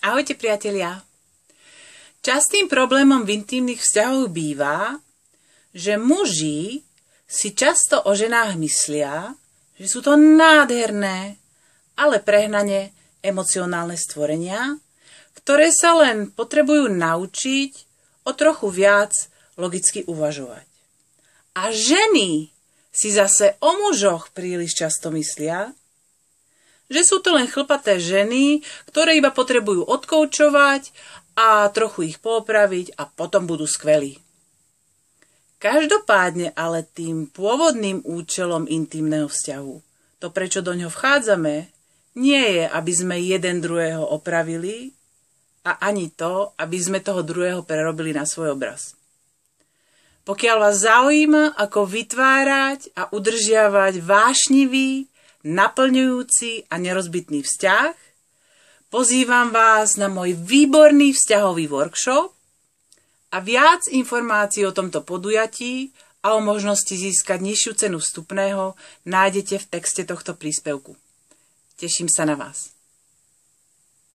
Ahojte priatelia. Častým problémom v intímnych vzťahoch býva, že muži si často o ženách myslia, že sú to nádherné, ale prehnane emocionálne stvorenia, ktoré sa len potrebujú naučiť o trochu viac logicky uvažovať. A ženy si zase o mužoch príliš často myslia, že sú to len chlpaté ženy, ktoré iba potrebujú odkoučovať a trochu ich poopraviť a potom budú skvelí. Každopádne ale tým pôvodným účelom intímneho vzťahu, to prečo do ňoho vchádzame, nie je, aby sme jeden druhého opravili a ani to, aby sme toho druhého prerobili na svoj obraz. Pokiaľ vás zaujíma, ako vytvárať a udržiavať vášnivý, naplňujúci a nerozbitný vzťah, pozývam vás na môj výborný vzťahový workshop a viac informácií o tomto podujatí a o možnosti získať nižšiu cenu vstupného nájdete v texte tohto príspevku. Teším sa na vás.